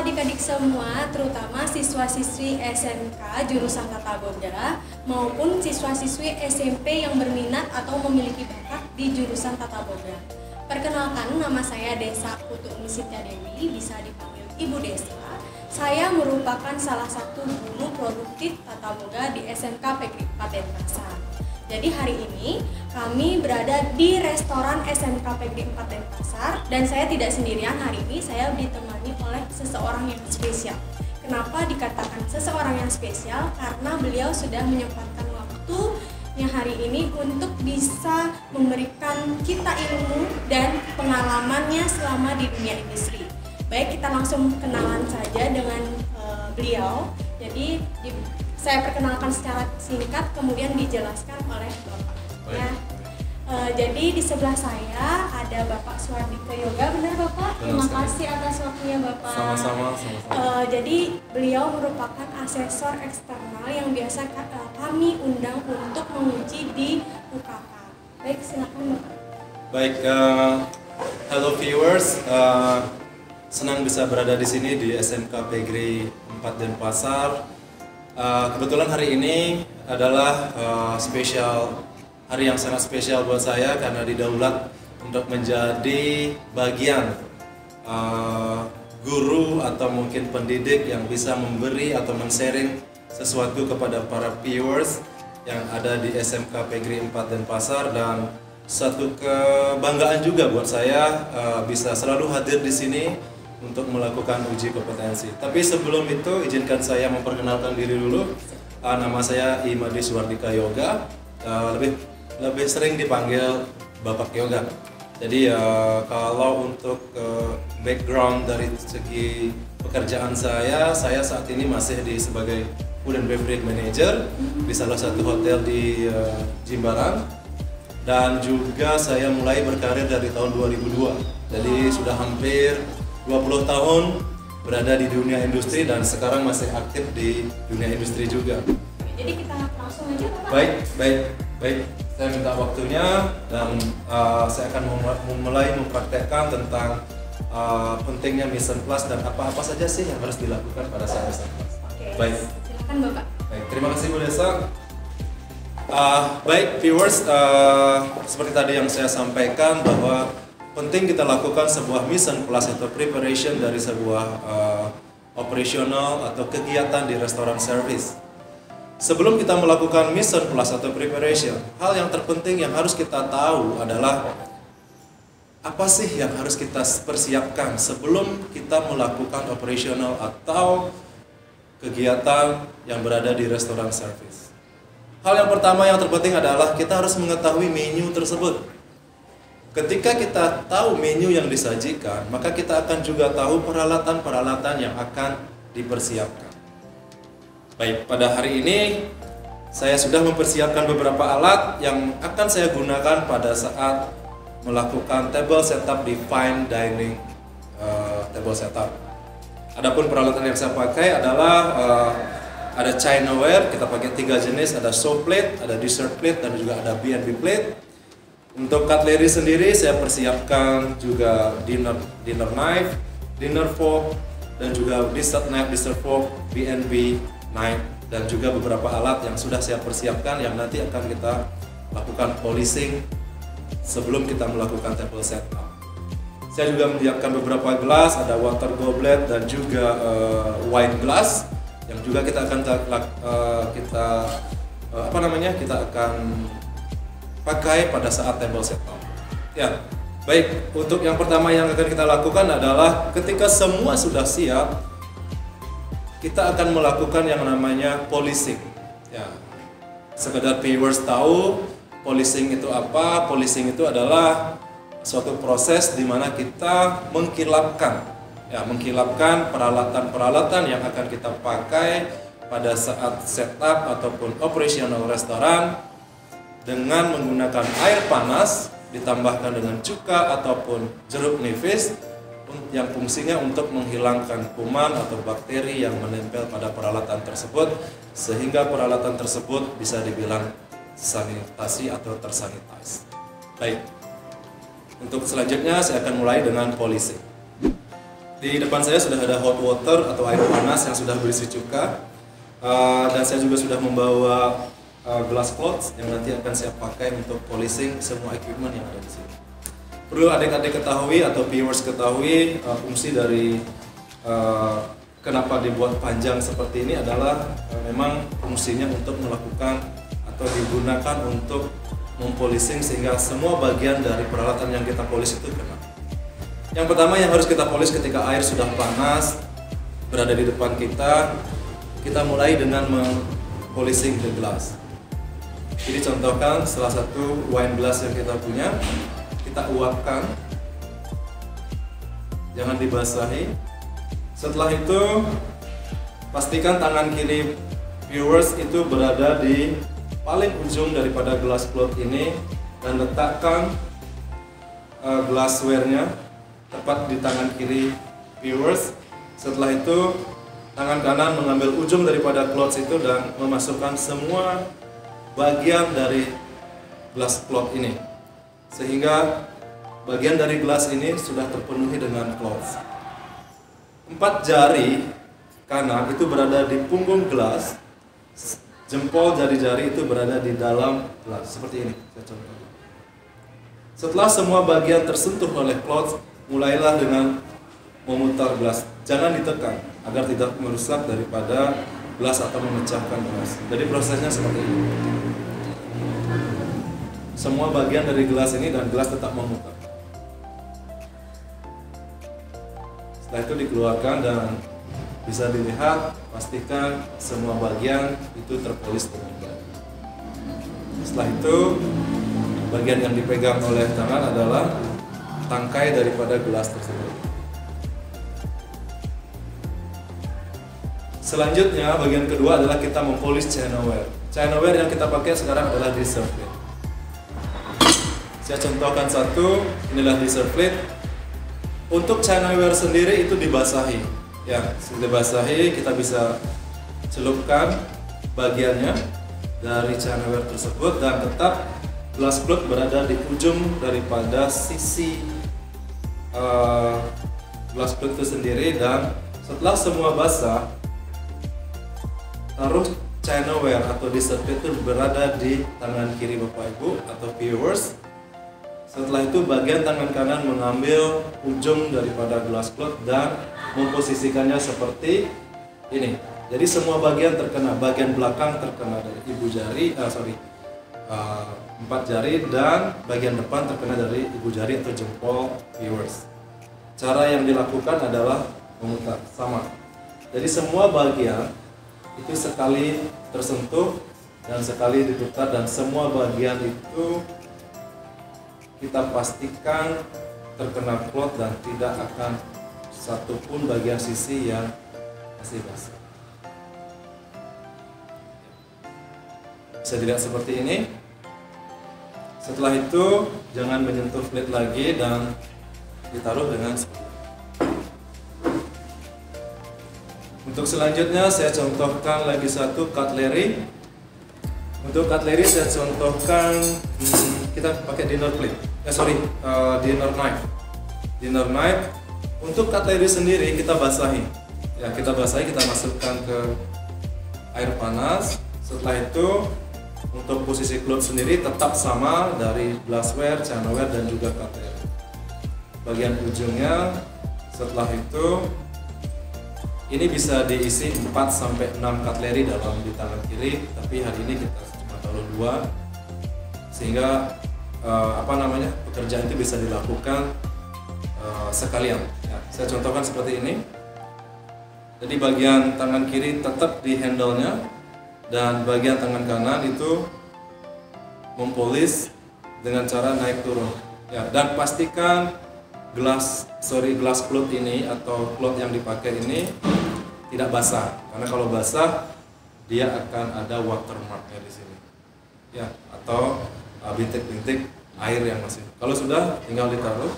adik-adik semua, terutama siswa-siswi SMK jurusan Tata Boga maupun siswa-siswi SMP yang berminat atau memiliki bakat di jurusan Tata Boga. Perkenalkan, nama saya Desa Putu Nisitya Dewi, bisa dipanggil Ibu Desa. Saya merupakan salah satu guru produktif Tata Boga di SMK Negeri 4 Denpasar. Jadi hari ini kami berada di restoran SMK Negeri 4 Denpasar dan saya tidak sendirian. Hari ini saya ditemani oleh seseorang yang spesial. Kenapa dikatakan seseorang yang spesial? Karena beliau sudah menyempatkan waktunya hari ini untuk bisa memberikan kita ilmu dan pengalamannya selama di dunia industri. Baik, kita langsung kenalan saja dengan beliau. Jadi saya perkenalkan secara singkat, kemudian dijelaskan oleh Bapak. Ya. Jadi di sebelah saya ada Bapak Suwardika Yoga, benar Bapak? Terima kasih atas waktunya Bapak. Sama-sama. Jadi beliau merupakan asesor eksternal yang biasa kami undang untuk menguji di UKK. Baik, silakan Bapak. Baik, halo viewers, senang bisa berada di sini di SMK Negeri 4 Denpasar. Kebetulan hari ini adalah hari yang sangat spesial buat saya karena didaulat untuk menjadi bagian guru atau mungkin pendidik yang bisa memberi atau men-sharing sesuatu kepada para viewers yang ada di SMK Negeri 4 Denpasar, dan satu kebanggaan juga buat saya bisa selalu hadir di sini untuk melakukan uji kompetensi. Tapi sebelum itu izinkan saya memperkenalkan diri dulu. Nama saya Imadi Suwardika Yoga, lebih sering dipanggil Bapak Yoga. Jadi kalau untuk background dari segi pekerjaan saya saat ini masih sebagai Food and Beverage Manager di salah satu hotel di Jimbaran, dan juga saya mulai berkarir dari tahun 2002. Jadi sudah hampir 20 tahun berada di dunia industri dan sekarang masih aktif di dunia industri juga. Jadi kita langsung aja Bapak. Baik. Saya minta waktunya dan saya akan mulai mempraktekkan tentang pentingnya Mission Plus dan apa-apa saja sih yang harus dilakukan pada saat Mission Plus. Baik. Silakan Bapak. Baik, terima kasih Bu Desa. Baik viewers, seperti tadi yang saya sampaikan bahwa penting kita lakukan sebuah mission plus atau preparation dari sebuah operational atau kegiatan di restoran service. Sebelum kita melakukan mission plus atau preparation, hal yang terpenting yang harus kita tahu adalah apa sih yang harus kita persiapkan sebelum kita melakukan operational atau kegiatan yang berada di restoran service. Hal yang pertama yang terpenting adalah kita harus mengetahui menu tersebut. Ketika kita tahu menu yang disajikan, maka kita akan juga tahu peralatan-peralatan yang akan dipersiapkan. Baik, pada hari ini saya sudah mempersiapkan beberapa alat yang akan saya gunakan pada saat melakukan table setup di fine dining table setup. Adapun peralatan yang saya pakai adalah ada Chinaware, kita pakai 3 jenis, ada show plate, ada dessert plate, dan juga ada B&B plate. Untuk cutlery sendiri saya persiapkan juga dinner knife, dinner fork, dan juga dessert knife, dessert fork, B&B knife, dan juga beberapa alat yang sudah saya persiapkan yang nanti akan kita lakukan polishing sebelum kita melakukan table setup. Saya juga menyiapkan beberapa gelas, ada water goblet dan juga wine glass yang juga kita akan kita akan pakai pada saat table setup. Ya, baik. Untuk yang pertama yang akan kita lakukan adalah ketika semua sudah siap, kita akan melakukan yang namanya polishing. Ya, sekedar viewers tahu polishing itu apa? Polishing itu adalah suatu proses di mana kita mengkilapkan peralatan-peralatan yang akan kita pakai pada saat setup ataupun operational restoran, dengan menggunakan air panas ditambahkan dengan cuka ataupun jeruk nipis yang fungsinya untuk menghilangkan kuman atau bakteri yang menempel pada peralatan tersebut sehingga peralatan tersebut bisa dibilang sanitasi atau tersanitize. Baik, untuk selanjutnya saya akan mulai dengan polishing. Di depan saya sudah ada hot water atau air panas yang sudah berisi cuka. Dan saya juga sudah membawa glass cloth yang nanti akan saya pakai untuk polishing semua equipment yang ada di sini. Perlu adik-adik ketahui atau viewers ketahui fungsi dari kenapa dibuat panjang seperti ini adalah memang fungsinya untuk melakukan atau digunakan untuk mempolishing sehingga semua bagian dari peralatan yang kita polish itu kena. Yang pertama yang harus kita polish ketika air sudah panas berada di depan kita mulai dengan polishing the glass. Jadi contohkan salah satu wine glass yang kita punya, kita uapkan, jangan dibasahi. Setelah itu pastikan tangan kiri viewers itu berada di paling ujung daripada glass cloth ini dan letakkan glassware-nya tepat di tangan kiri viewers. Setelah itu tangan kanan mengambil ujung daripada cloth itu dan memasukkan semua bagian dari glass cloth ini sehingga bagian dari gelas ini sudah terpenuhi dengan cloth. 4 jari kanan itu berada di punggung gelas, jempol jari-jari itu berada di dalam gelas seperti ini. Saya contoh. Setelah semua bagian tersentuh oleh cloth, mulailah dengan memutar gelas. Jangan ditekan agar tidak merusak daripada gelas atau memecahkan gelas. Jadi prosesnya seperti ini. Semua bagian dari gelas ini dan gelas tetap memutar. Setelah itu dikeluarkan dan bisa dilihat, pastikan semua bagian itu terpolis dengan baik. Setelah itu, bagian yang dipegang oleh tangan adalah tangkai daripada gelas tersebut. Selanjutnya, bagian kedua adalah kita mempolish channelware. Channelware yang kita pakai sekarang adalah dessert plate. Saya contohkan satu, inilah dessert plate. Untuk channelware sendiri itu dibasahi. Ya, sudah dibasahi, kita bisa celupkan bagiannya dari channelware tersebut dan tetap glass cloth berada di ujung daripada sisi glass cloth itu sendiri. Dan setelah semua basah, taruh channelware atau dessert plate itu berada di tangan kiri Bapak Ibu atau viewers. Setelah itu bagian tangan kanan mengambil ujung daripada glass cloth dan memposisikannya seperti ini. Jadi semua bagian terkena, bagian belakang terkena dari ibu jari, 4 jari, dan bagian depan terkena dari ibu jari atau jempol viewers. Cara yang dilakukan adalah memutar, sama. Jadi semua bagian itu sekali tersentuh dan sekali diputar dan semua bagian itu kita pastikan terkena cloth dan tidak akan satupun bagian sisi yang masih basah. Bisa dilihat seperti ini. Setelah itu jangan menyentuh plate lagi dan ditaruh dengan seperti ini. Untuk selanjutnya saya contohkan lagi satu cutlery. Untuk cutlery saya contohkan kita pakai dinner plate. Dinner knife. Dinner knife. Untuk cutlery sendiri kita basahi. Ya, kita basahi, kita masukkan ke air panas. Setelah itu untuk posisi cloth sendiri tetap sama dari glassware, channelware dan juga cutlery. Bagian ujungnya setelah itu ini bisa diisi 4 sampai 6 cutlery dalam di tangan kiri, tapi hari ini kita cuma taruh 2 sehingga pekerjaan itu bisa dilakukan sekalian. Ya, saya contohkan seperti ini. Jadi bagian tangan kiri tetap di handle-nya dan bagian tangan kanan itu mempolish dengan cara naik turun. Ya, dan pastikan glass cloth ini atau cloth yang dipakai ini tidak basah, karena kalau basah dia akan ada watermarknya di sini. Ya, atau bintik-bintik air yang masih. Kalau sudah tinggal ditaruh.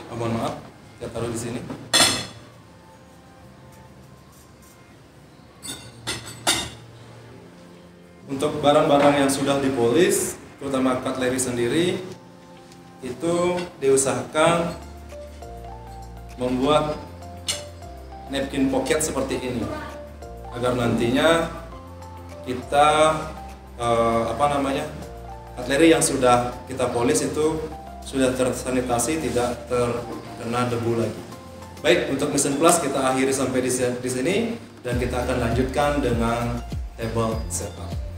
Mohon maaf, saya taruh di sini. Untuk barang-barang yang sudah dipolis, terutama cutlery sendiri, itu diusahakan membuat napkin pocket seperti ini agar nantinya kita artileri yang sudah kita polis itu sudah tersanitasi, tidak terkena debu lagi. Baik, untuk Mission Plus kita akhiri sampai di sini dan kita akan lanjutkan dengan table setup.